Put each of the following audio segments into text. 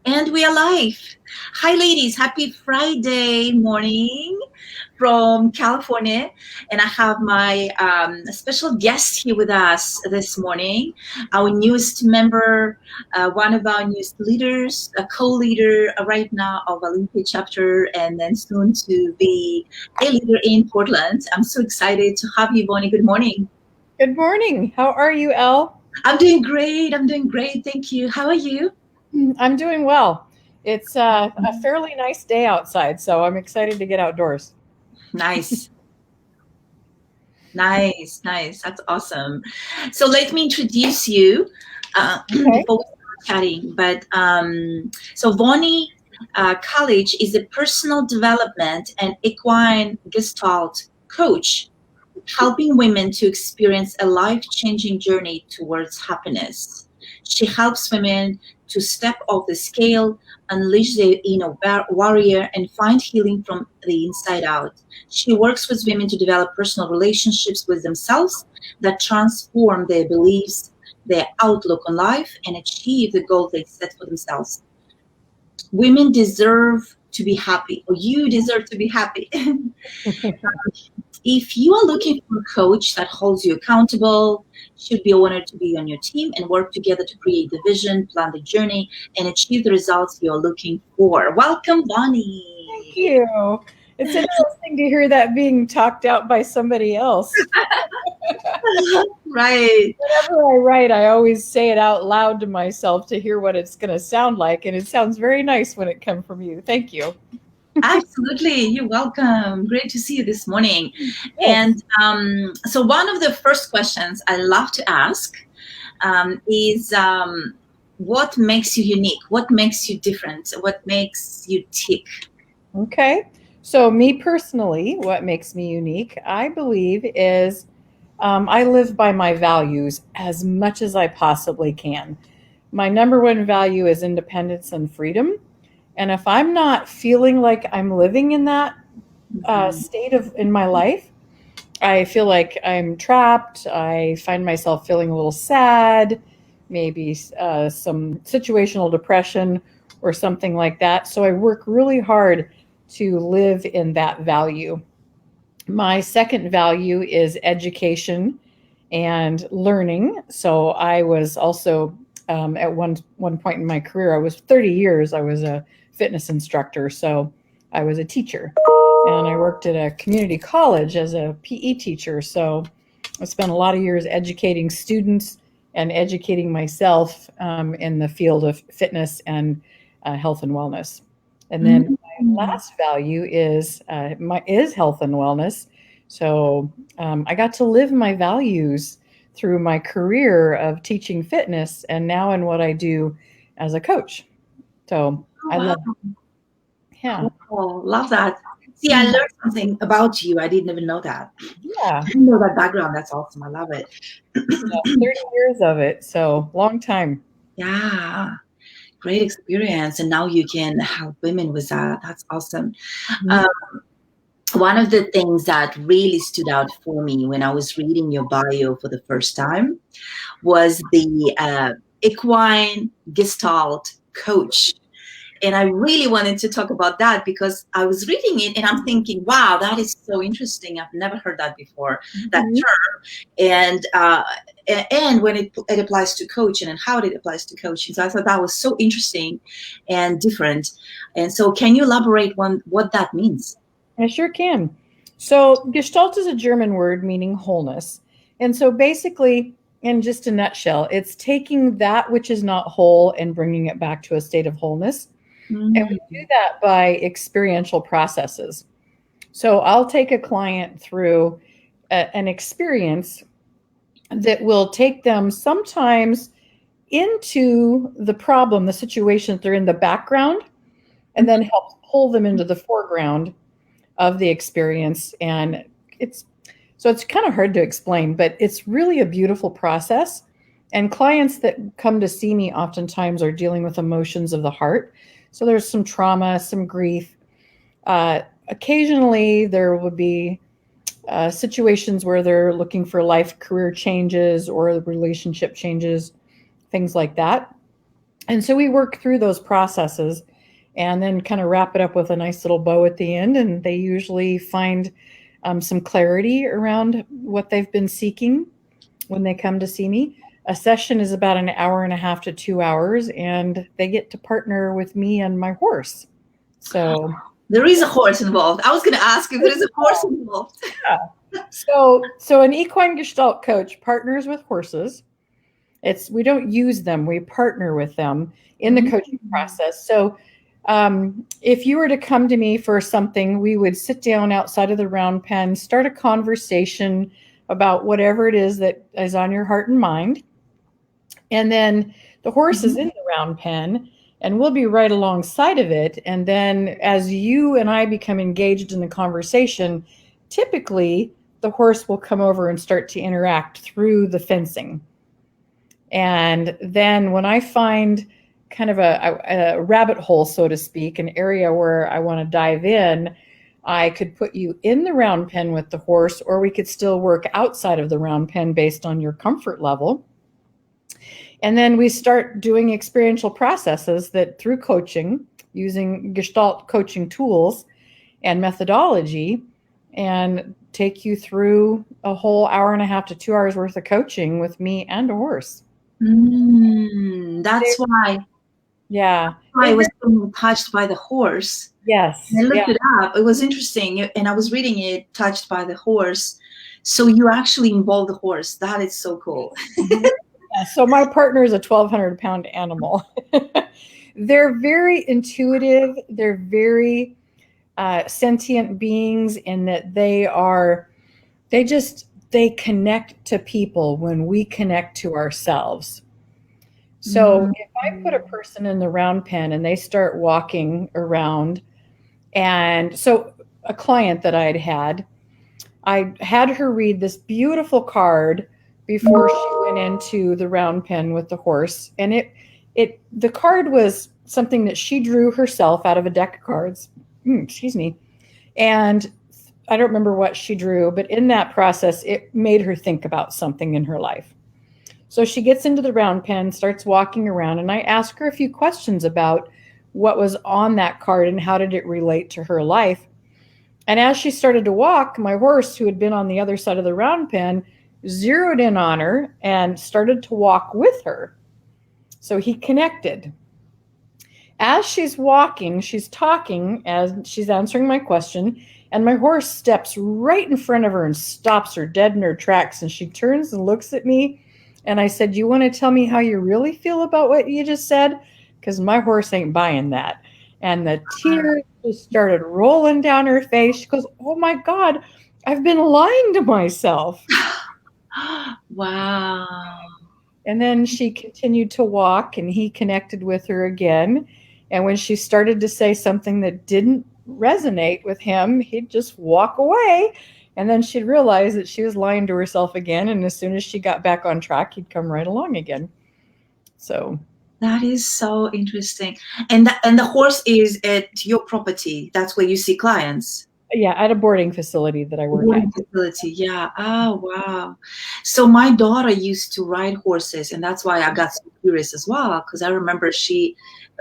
And we are live. Hi, ladies. Happy Friday morning from California. And I have my special guest here with us this morning, our newest member, one of our newest leaders, a co-leader right now of Olympia chapter, and then soon to be a leader in Portland. I'm so excited to have you, Vonie. Good morning. Good morning. How are you, Elle? I'm doing great. I'm doing great. Thank you. How are you? I'm doing well. It's a fairly nice day outside, so I'm excited to get outdoors. Nice. Nice, nice. That's awesome. So let me introduce you Okay. before we start chatting. So Vonie Kalich is a personal development and equine gestalt coach, helping women to experience a life-changing journey towards happiness. She helps women to step off the scale, unleash their inner warrior, and find healing from the inside out. She works with women to develop personal relationships with themselves that transform their beliefs, their outlook on life, and achieve the goals they set for themselves. Women deserve to be happy, or you deserve to be happy. If you are looking for a coach that holds you accountable, should be honored to be on your team and work together to create the vision, plan the journey, and achieve the results you're looking for. Welcome, Thank Bonnie. you. It's interesting to hear that being talked out by somebody else. Right. Whenever I write, I always say it out loud to myself to hear what it's going to sound like, and it sounds very nice when it comes from you. Thank you. Absolutely. You're welcome. Great to see you this morning. Yes. And so, one of the first questions I love to ask is what makes you unique? What makes you different? What makes you tick? Okay. So, me personally, what makes me unique, I believe, is I live by my values as much as I possibly can. My number one value is independence and freedom. And if I'm not feeling like I'm living in that Mhm. state of in my life, I feel like I'm trapped. I find myself feeling a little sad, maybe some situational depression or something like that. So I work really hard to live in that value. My second value is education and learning. So I was also at one point in my career, I was 30 years. I was a fitness instructor, so I was a teacher, and I worked at a community college as a PE teacher. So I spent a lot of years educating students and educating myself in the field of fitness and health and wellness. And then my Mhm. last value is health and wellness. So I got to live my values through my career of teaching fitness, and now in what I do as a coach. So Oh, I wow. love, yeah, Cool. Love that. See, I Mhm. learned something about you. I didn't even know that. I Yeah, didn't know that background. That's awesome. I love it. yeah, 30 years of it. So long time. Yeah. Great experience. And now you can help women with that. That's awesome. Mhm. Um, one of the things that really stood out for me when I was reading your bio for the first time was the equine gestalt coach. And I really wanted to talk about that because I was reading it and I'm thinking, wow, that is so interesting. I've never heard that before, that Mhm. term. And when it applies to coaching and how it applies to coaching. So I thought that was so interesting and different. And so can you elaborate on what that means? I sure can. So, Gestalt is a German word meaning wholeness. And so, basically, in just a nutshell, it's taking that which is not whole and bringing it back to a state of wholeness. And we Mm-hmm. do that by experiential processes. So, I'll take a client through an experience that will take them sometimes into the problem, the situation that they're in the background, and then help pull them into the foreground of the experience. And it's it's kind of hard to explain, but it's really a beautiful process. And clients that come to see me oftentimes are dealing with emotions of the heart. So there's some trauma, some grief. Occasionally, there would be situations where they're looking for life career changes or relationship changes, things like that. And so we work through those processes and then kind of wrap it up with a nice little bow at the end. And they usually find some clarity around what they've been seeking when they come to see me. A session is about an hour and a half to 2 hours, and they get to partner with me and my horse. So there is a horse involved. I was going to ask if there is a horse involved. Yeah. So an equine gestalt coach partners with horses. We don't use them. We partner with them in the coaching process. So if you were to come to me for something, we would sit down outside of the round pen, start a conversation about whatever it is that is on your heart and mind. And then the horse is in the round pen, and we'll be right alongside of it. And then as you and I become engaged in the conversation, typically the horse will come over and start to interact through the fencing. And then when I find kind of a rabbit hole, so to speak, an area where I want to dive in, I could put you in the round pen with the horse, or we could still work outside of the round pen based on your comfort level. And then we start doing experiential processes that through coaching, using Gestalt coaching tools and methodology, and take you through a whole hour and a half to 2 hours worth of coaching with me and a horse. That's why. Yeah. I was touched by the horse. Yes. I looked it up. It was interesting. And I was reading it, touched by the horse. So you actually involve the horse. That is so cool. Yeah, so my partner is a 1,200-pound animal. They're very intuitive. They're very sentient beings in that they connect to people when we connect to ourselves. So if I put a person in the round pen and they start walking around, and so a client that I had her read this beautiful card before she went into the round pen with the horse. And the card was something that she drew herself out of a deck of cards. Excuse me. And I don't remember what she drew, but in that process, it made her think about something in her life. So she gets into the round pen, starts walking around, and I ask her a few questions about what was on that card and how did it relate to her life. And as she started to walk, my horse, who had been on the other side of the round pen, zeroed in on her and started to walk with her. So he connected. As she's walking, she's talking, as she's answering my question, and my horse steps right in front of her and stops her dead in her tracks. And she turns and looks at me. And I said, "You want to tell me how you really feel about what you just said? Because my horse ain't buying that." And the tears just started rolling down her face. She goes, "Oh my God, I've been lying to myself." Wow. And then she continued to walk, and he connected with her again. And when she started to say something that didn't resonate with him, he'd just walk away. And then she'd realize that she was lying to herself again. And as soon as she got back on track, he'd come right along again. So that is so interesting. And the horse is at your property. That's where you see clients. Yeah, at a boarding facility that I work at. Facility, yeah. Oh, wow. So my daughter used to ride horses, and that's why I got so curious as well. Because I remember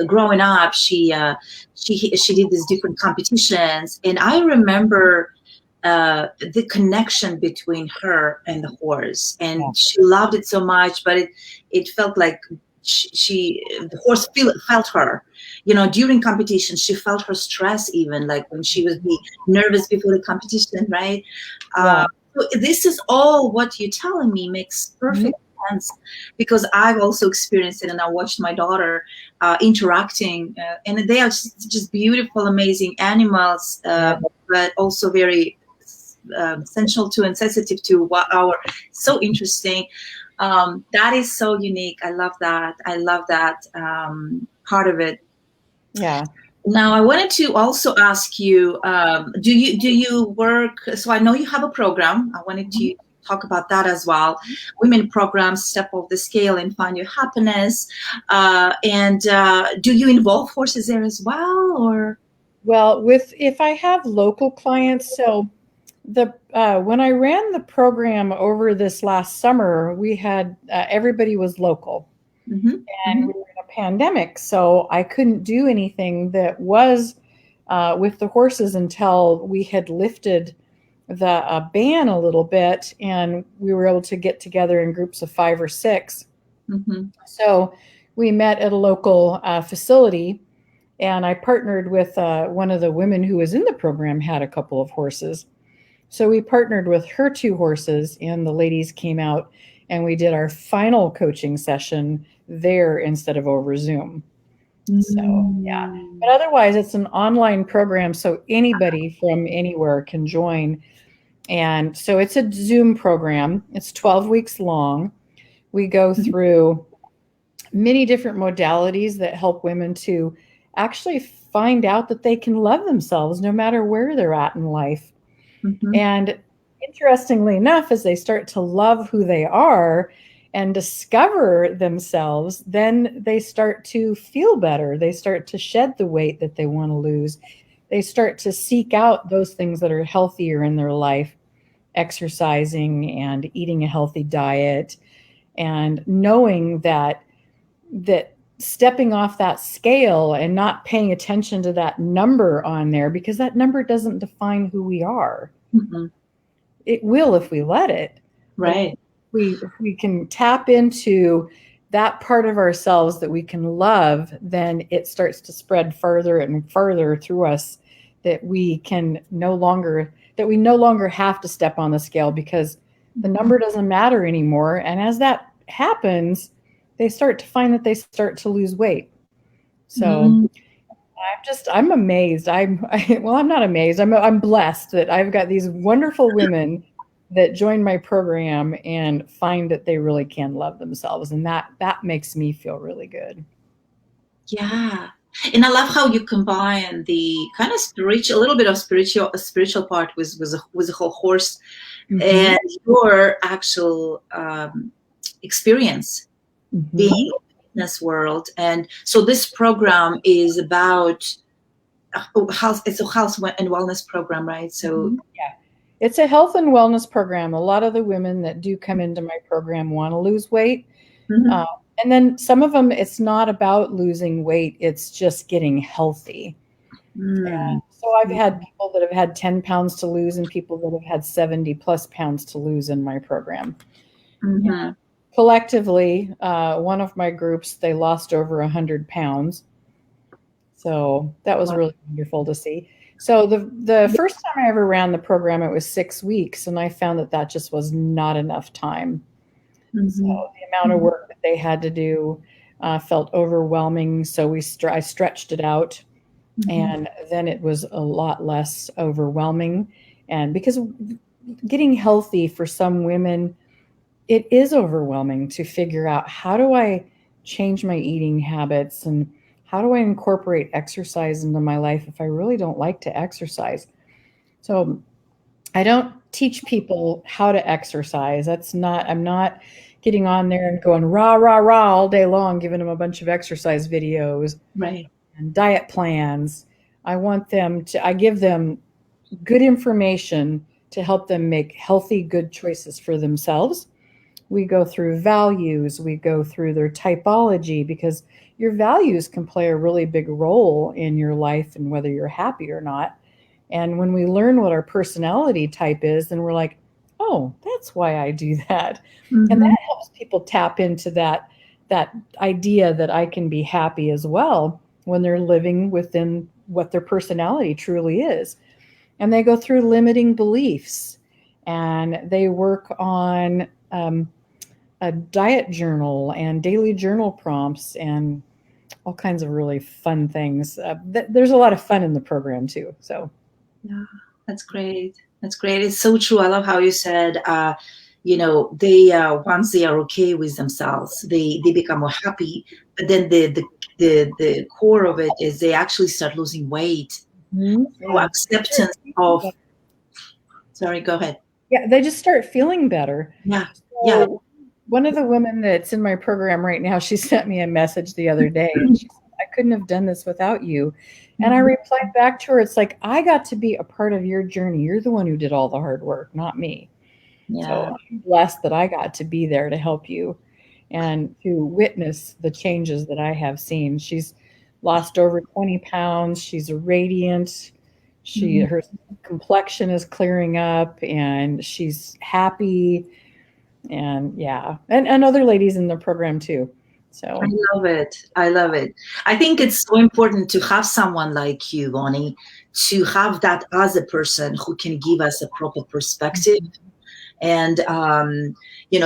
growing up, she did these different competitions, and I remember the connection between her and the horse, and she loved it so much. But it felt like the horse felt her. During competition, she felt her stress, even like when she was nervous before the competition, right? So this is all what you're telling me makes perfect sense, because I've also experienced it, and I watched my daughter interacting, and they are just beautiful, amazing animals, but also very essential to and sensitive to so interesting. That is so unique. I love that. Part of it. Yeah. Now I wanted to also ask you, do you work? So I know you have a program. I wanted to talk about that as well. Women programs, Step Off the Scale and Find Your Happiness. And do you involve horses there as well, or? Well, if I have local clients, so when I ran the program over this last summer, we had everybody was local, and we were in a pandemic, so I couldn't do anything that was with the horses until we had lifted the ban a little bit, and we were able to get together in groups of 5 or 6. Mm-hmm. So we met at a local facility, and I partnered with one of the women who was in the program, had a couple of horses. So we partnered with her 2 horses, and the ladies came out and we did our final coaching session there instead of over Zoom. So, yeah. But otherwise, it's an online program, so anybody from anywhere can join. And so it's a Zoom program. It's 12 weeks long. We go through many different modalities that help women to actually find out that they can love themselves no matter where they're at in life. Mm-hmm. And interestingly enough, as they start to love who they are and discover themselves, then they start to feel better. They start to shed the weight that they want to lose. They start to seek out those things that are healthier in their life, exercising and eating a healthy diet, and knowing that stepping off that scale and not paying attention to that number on there, because that number doesn't define who we are. Mm-hmm. It will if we let it. Right. If we can tap into that part of ourselves that we can love, then it starts to spread further and further through us, that we no longer have to step on the scale, because the number doesn't matter anymore. And as that happens, they start to find that they start to lose weight. So I'm amazed. I'm not amazed. I'm blessed that I've got these wonderful women that join my program and find that they really can love themselves. And that makes me feel really good. Yeah. And I love how you combine the kind of spiritual, a little bit of spiritual part with the whole horse and your actual experience being in the fitness world. And so this program is about health. It's a health and wellness program, right? So yeah, it's a health and wellness program. A lot of the women that do come into my program want to lose weight. And then some of them, it's not about losing weight. It's just getting healthy. And so I've had people that have had 10 pounds to lose and people that have had 70 plus pounds to lose in my program. Collectively, one of my groups, they lost over 100 pounds. So that was really wonderful to see. So the first time I ever ran the program, it was 6 weeks, and I found that just was not enough time. So the amount of work that they had to do felt overwhelming. So I stretched it out, and then it was a lot less overwhelming. And because getting healthy for some women, it is overwhelming to figure out, how do I change my eating habits, and how do I incorporate exercise into my life if I really don't like to exercise? So I don't teach people how to exercise. I'm not getting on there and going rah, rah, rah all day long, giving them a bunch of exercise videos and diet plans. I give them good information to help them make healthy, good choices for themselves. We go through values, we go through their typology, because your values can play a really big role in your life and whether you're happy or not. And when we learn what our personality type is, then we're like, oh, that's why I do that. And that helps people tap into that idea that I can be happy as well when they're living within what their personality truly is. And they go through limiting beliefs, and they work on a diet journal and daily journal prompts and all kinds of really fun things. There's a lot of fun in the program too. So yeah, that's great. That's great. It's so true. I love how you said, they once they are okay with themselves, they become more happy. But then the core of it is they actually start losing weight. So acceptance of. Sorry, go ahead. Yeah, they just start feeling better. So one of the women that's in my program right now, she sent me a message the other day, and she said, I couldn't have done this without you. And I replied back to her, it's like, I got to be a part of your journey. You're the one who did all the hard work, not me. So I'm blessed that I got to be there to help you. and to witness the changes that I have seen. She's lost over 20 pounds. She's radiant. Her complexion is clearing up and she's happy. And yeah, and other ladies in the program too. So I love it. I love it. I think it's so important to have someone like you, Vonie, to have that as a person who can give us a proper perspective. And,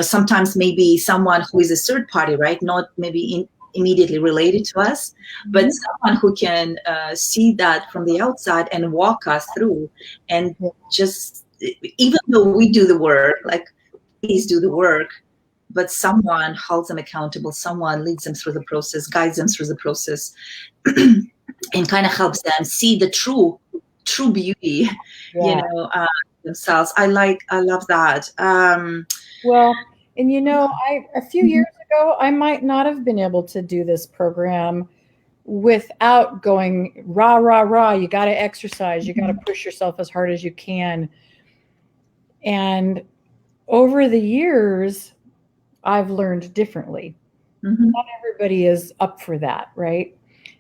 sometimes maybe someone who is a third party, right? Not maybe immediately related to us, but someone who can see that from the outside and walk us through. And just, even though we do the work, like, please do the work, but someone holds them accountable, someone leads them through the process, guides them through the process, and kind of helps them see the true beauty, themselves. I love that. Well, and a few years ago, I might not have been able to do this program without going rah, rah, rah. You got to exercise. You got to push yourself as hard as you can. And over the years, I've learned differently. Not everybody is up for that, right?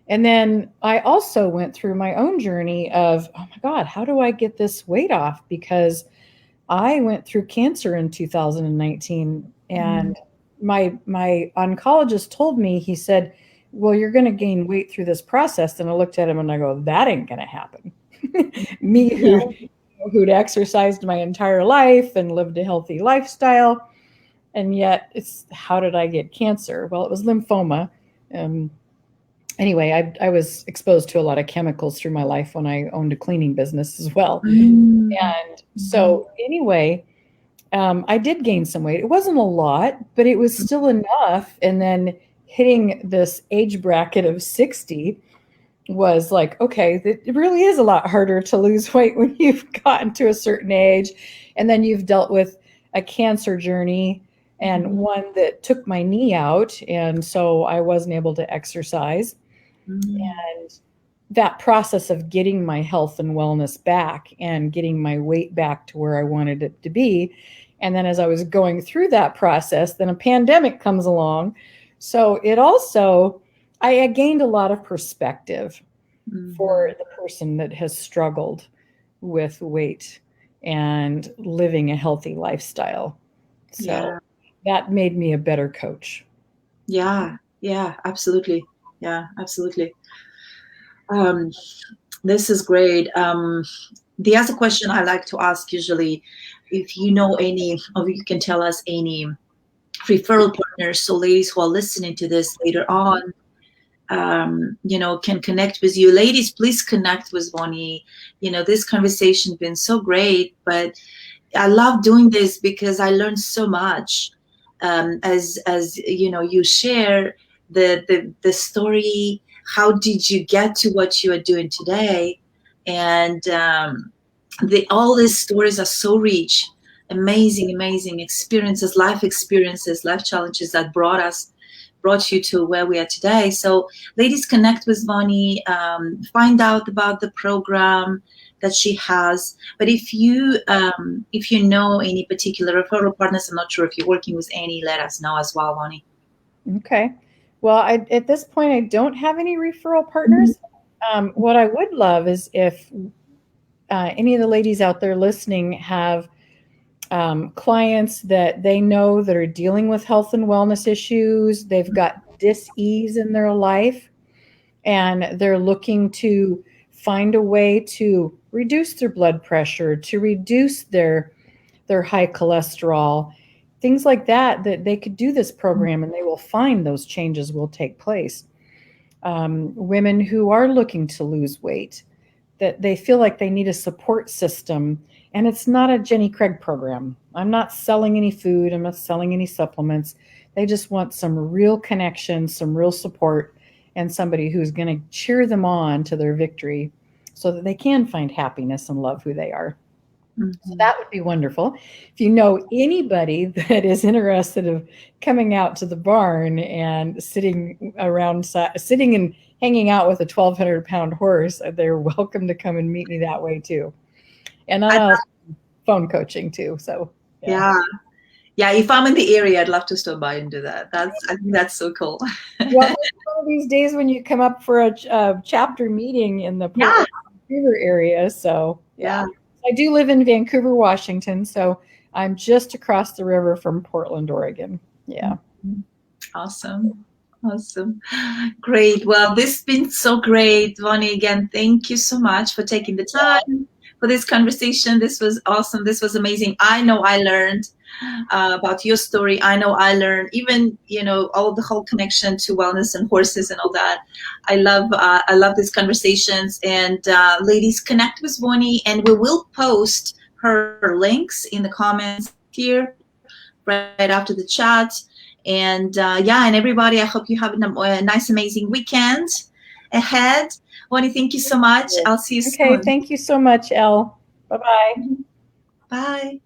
And then I also went through my own journey of, oh my God, how do I get this weight off? Because I went through cancer in 2019, and my oncologist told me, he said, well, you're going to gain weight through this process. And I looked at him and I go, that ain't going to happen. Me who'd exercised my entire life and lived a healthy lifestyle. And yet it's, how did I get cancer? Well, it was lymphoma. Anyway, I was exposed to a lot of chemicals through my life when I owned a cleaning business as well. And so anyway, I did gain some weight. It wasn't a lot, but it was still enough. And then hitting this age bracket of 60 was like, okay, it really is a lot harder to lose weight when you've gotten to a certain age. And then you've dealt with a cancer journey and one that took my knee out. And so I wasn't able to exercise. And that process of getting my health and wellness back and getting my weight back to where I wanted it to be. And then as I was going through that process, then a pandemic comes along. So it also, I gained a lot of perspective for the person that has struggled with weight and living a healthy lifestyle. So that made me a better coach. Yeah, absolutely. Yeah, absolutely. This is great. The other question I like to ask usually, if you know any, or you can tell us any referral partners, so ladies who are listening to this later on, can connect with you. Ladies, please connect with Vonie. This conversation has been so great, but I love doing this because I learned so much. As you share the story, how did you get to what you are doing today? And all these stories are so rich, amazing experiences, life challenges that brought you to where we are today. So ladies, connect with Vonie, find out about the program that she has. But if you know any particular referral partners, I'm not sure if you're working with any, let us know as well, Vonie. Okay. Well, at this point, I don't have any referral partners. What I would love is if any of the ladies out there listening have clients that they know that are dealing with health and wellness issues. They've got dis-ease in their life, and they're looking to find a way to reduce their blood pressure, to reduce their high cholesterol, things like that they could do this program and they will find those changes will take place. Women who are looking to lose weight, that they feel like they need a support system. And it's not a Jenny Craig program. I'm not selling any food. I'm not selling any supplements. They just want some real connection, some real support, and somebody who's going to cheer them on to their victory so that they can find happiness and love who they are. So that would be wonderful. If you know anybody that is interested in coming out to the barn and sitting and hanging out with a 1,200-pound horse, they're welcome to come and meet me that way too. And I phone coaching too. So yeah. Yeah, if I'm in the area, I'd love to stop by and do that. I think that's so cool. Well, one of these days when you come up for a chapter meeting in the Portland, Vancouver area. So Yeah. I do live in Vancouver, Washington. So I'm just across the river from Portland, Oregon. Yeah. Awesome. Great. Well, this has been so great, Vonie. Again, thank you so much for taking the time for this conversation. This was awesome. This was amazing. I know I learned about your story. I know I learned even, all the whole connection to wellness and horses and all that. I love these conversations. And ladies, connect with Vonie, and we will post her links in the comments here right after the chat. And and everybody, I hope you have a nice, amazing weekend ahead. Vonie, thank you so much. I'll see you soon. Okay, thank you so much, Elle. Bye-bye. Bye.